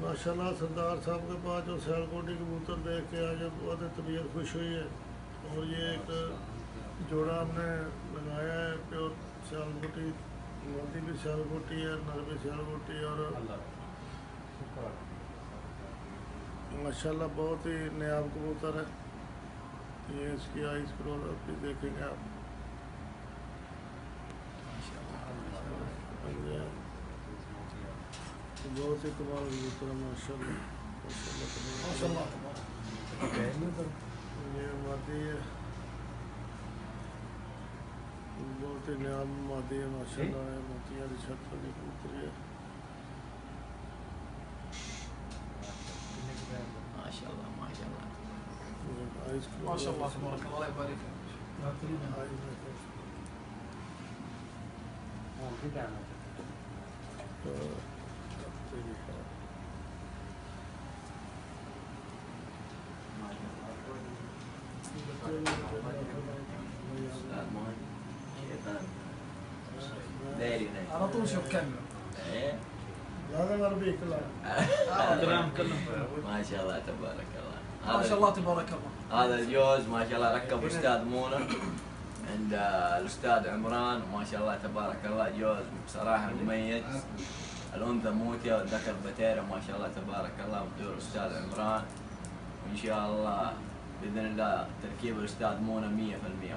माशाल्लाह सरदार साहब के पास जो सियालकोटी कबूतर देख के आज बहुत तबीयत खुश हुई है। और ये एक जोड़ा हमने लगाया है प्योर सियालकोटी, मोदी भी सियालकोटी है, नर भी सियालकोटी। और माशाल्लाह बहुत ही नायाब कबूतर है। ये इसकी आइस क्लोजअप भी देखेंगे आप। बहुत ही कमाल कबूतर है माशाल्लाह माशाल्लाह। ये मादी है, बहुत ही नायाब मादी है माशाल्लाह। है मोतिया की छत वाली कबूतरी है माशाल्लाह माशाल्लाह माशाल्लाह तबारक अल्लाह यबारक على طول شوف كاميرا. ايه هذا غربي كله. ما شاء الله تبارك الله. ما شاء الله تبارك الله. هذا الجوز ما شاء الله ركب استاذ منى عند الاستاذ عمران، وما شاء الله تبارك الله جوز بصراحه مميز. الانثى موتيه والذكر بتيره ما شاء الله تبارك الله، بدور الاستاذ عمران، وان شاء الله باذن الله تركيب الاستاذ منى 100%.